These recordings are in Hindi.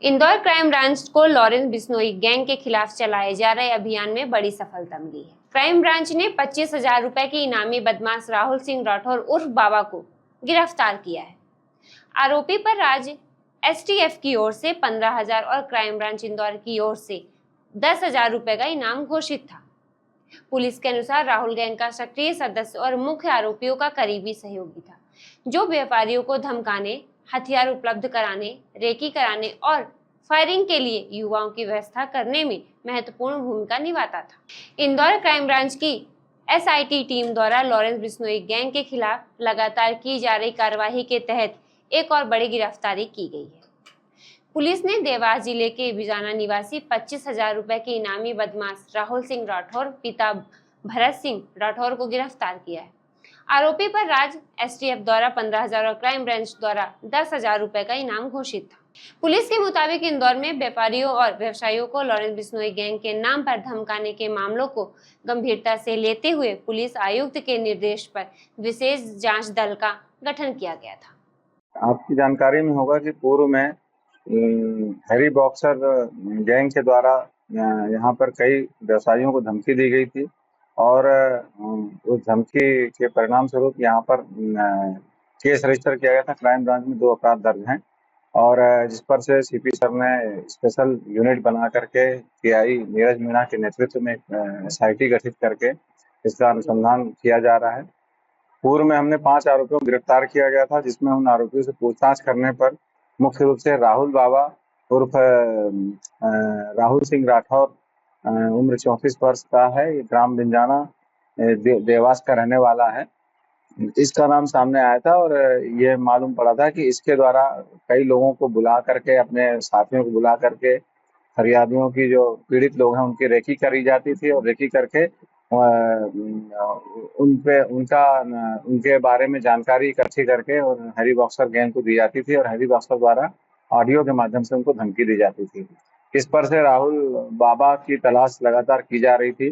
इंदौर क्राइम ब्रांच को लॉरेंस बिश्नोई गैंग के खिलाफ चलाए जा रहे अभियान में बड़ी सफलता मिली है। क्राइम ब्रांच ने 25,000 रुपए के इनामी बदमाश राहुल सिंह राठौर उर्फ बाबा को गिरफ्तार किया है। आरोपी पर राज्य एसटीएफ की ओर से 15,000 और क्राइम ब्रांच इंदौर की ओर से 10,000 रुपए का इनाम घोषित था। पुलिस के अनुसार राहुल गैंग का सक्रिय सदस्य और मुख्य आरोपियों का करीबी सहयोगी था, जो व्यापारियों को धमकाने, हथियार उपलब्ध कराने, रेकी कराने और फायरिंग के लिए युवाओं की व्यवस्था करने में महत्वपूर्ण भूमिका निभाता था। इंदौर क्राइम ब्रांच की एसआईटी टीम द्वारा लॉरेंस बिश्नोई गैंग के खिलाफ लगातार की जा रही कार्रवाई के तहत एक और बड़ी गिरफ्तारी की गई है। पुलिस ने देवास जिले के बिजाना निवासी 25,000 रुपए के इनामी बदमाश राहुल सिंह राठौर पिता भरत सिंह राठौर को गिरफ्तार किया है। आरोपी पर राज्य एसटीएफ द्वारा 15,000 और क्राइम ब्रांच द्वारा 10,000 रुपए का इनाम घोषित था। पुलिस के मुताबिक इंदौर में व्यापारियों और व्यवसायियों को लॉरेंस बिश्नोई गैंग के नाम पर धमकाने के मामलों को गंभीरता से लेते हुए पुलिस आयुक्त के निर्देश पर विशेष जांच दल का गठन किया गया था। आपकी जानकारी में होगा कि पूर्व में हैरी बॉक्सर गैंग के द्वारा यहाँ पर कई व्यवसायियों को धमकी दी गई थी और उस धमकी के परिणाम स्वरूप यहाँ पर केस रजिस्टर किया गया था। क्राइम ब्रांच में 2 अपराध दर्ज हैं और जिस पर से सीपी सर ने स्पेशल यूनिट बना करके टीआई नीरज मीणा के नेतृत्व में एसआईटी गठित करके इसका अनुसंधान किया जा रहा है। पूर्व में हमने 5 आरोपियों को गिरफ्तार किया गया था, जिसमें उन आरोपियों से पूछताछ करने पर मुख्य रूप से राहुल बाबा उर्फ राहुल सिंह राठौर उम्र 34 वर्ष का है। ये ग्राम बिंजाना देवास का रहने वाला है। इसका नाम सामने आया था और ये मालूम पड़ा था कि इसके द्वारा कई लोगों को बुला करके, अपने साथियों को बुला करके फरियादियों की जो पीड़ित लोग हैं उनकी रेकी करी जाती थी और रेकी करके उनके बारे में जानकारी इकट्ठी करके और हैरी बॉक्सर गैंग को दी जाती थी और हैरी बॉक्सर द्वारा ऑडियो के माध्यम से उनको धमकी दी जाती थी। इस पर से राहुल बाबा की तलाश लगातार की जा रही थी।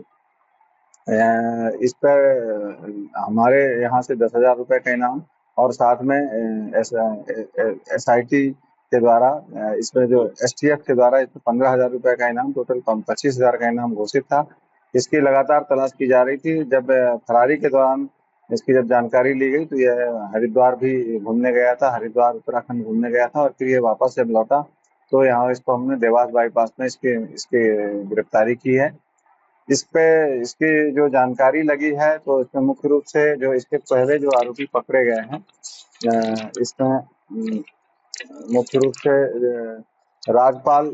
इस पर हमारे यहाँ से 10,000 रुपए का इनाम और साथ में एसआईटी के द्वारा इसमें जो एसटीएफ के द्वारा इसमें 15,000 रुपए का इनाम, टोटल 25,000 का इनाम घोषित था। इसकी लगातार तलाश की जा रही थी। जब फरारी के दौरान इसकी जब जानकारी ली गई तो यह हरिद्वार भी घूमने गया था, हरिद्वार उत्तराखंड घूमने गया था और फिर ये वापस जब लौटा तो यहाँ इसको हमने देवास बाईपास में इसकी गिरफ्तारी की है। इस पे इसकी जो जानकारी लगी है तो इसमें मुख्य रूप से जो इसके पहले जो आरोपी पकड़े गए हैं इसमें मुख्य रूप से राजपाल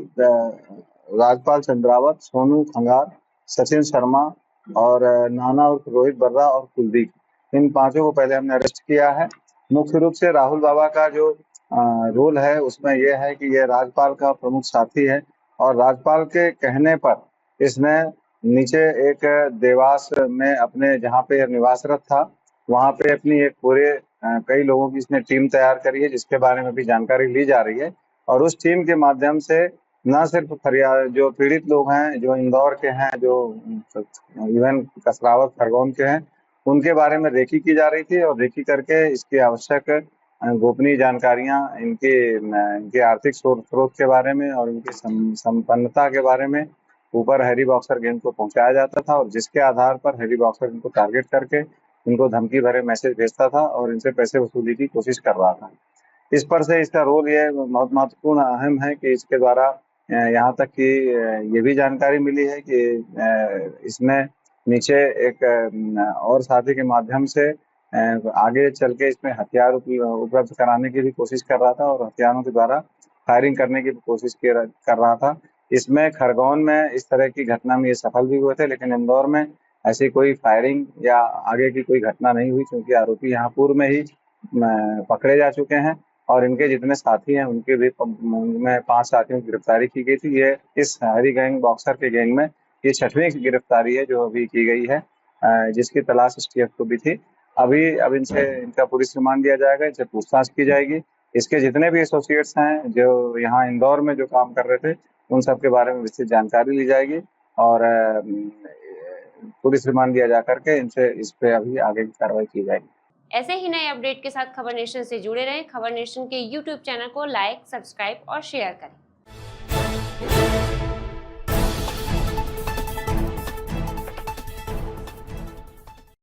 चंद्रावत, सोनू खंगार, सचिन शर्मा और नाना उर्फ रोहित बर्रा और कुलदीप, इन 5 को पहले हमने अरेस्ट किया है। मुख्य रूप से राहुल बाबा का जो रोल है उसमें यह है कि यह राजपाल का प्रमुख साथी है और राजपाल के कहने पर इसने नीचे एक देवास में अपने जहाँ पे निवासरत था वहाँ पे अपनी एक पूरे कई लोगों की इसने टीम तैयार करी है, जिसके बारे में भी जानकारी ली जा रही है और उस टीम के माध्यम से न सिर्फ फरियाद जो पीड़ित लोग हैं, जो इंदौर के हैं, जो इवन कसरावत खरगोन के हैं, उनके बारे में रेकी की जा रही थी और रेकी करके इसकी आवश्यक गोपनीय जानकारियां इनके आर्थिक स्रोत के बारे में और इनकी संपन्नता के बारे में ऊपर हैरी बॉक्सर गैंग को पहुंचाया जाता था और जिसके आधार पर हैरी बॉक्सर इनको टारगेट करके इनको धमकी भरे मैसेज भेजता था और इनसे पैसे वसूली की कोशिश कर रहा था। इस पर से इसका रोल ये बहुत महत्वपूर्ण अहम है कि इसके द्वारा यहाँ तक कि ये भी जानकारी मिली है कि इसने नीचे एक और साथी के माध्यम से आगे चल के इसमें हथियार उपलब्ध कराने की भी कोशिश कर रहा था और हथियारों के द्वारा फायरिंग करने की भी कोशिश कर रहा था। इसमें खरगोन में इस तरह की घटना में ये सफल भी हुए थे, लेकिन इंदौर में ऐसी कोई फायरिंग या आगे की कोई घटना नहीं हुई क्योंकि आरोपी यहाँ पूर्व में ही पकड़े जा चुके हैं और इनके जितने साथी हैं उनके भी में 5 साथियों की गिरफ्तारी की गई थी। ये इस हैरी गैंग बॉक्सर के गैंग में ये 6वीं गिरफ्तारी है जो अभी की गई है, जिसकी तलाश एसटीएफ को भी थी। अब इनसे इनका पुलिस रिमांड दिया जाएगा, इनसे पूछताछ की जाएगी। इसके जितने भी एसोसिएट्स हैं जो यहाँ इंदौर में जो काम कर रहे थे उन सब के बारे में विस्तृत जानकारी ली जाएगी और पुलिस रिमांड दिया जा करके इनसे इस पे अभी आगे की कार्रवाई की जाएगी। ऐसे ही नए अपडेट के साथ खबर नेशन से जुड़े रहें। खबर नेशन के यूट्यूब चैनल को लाइक, सब्सक्राइब और शेयर करें।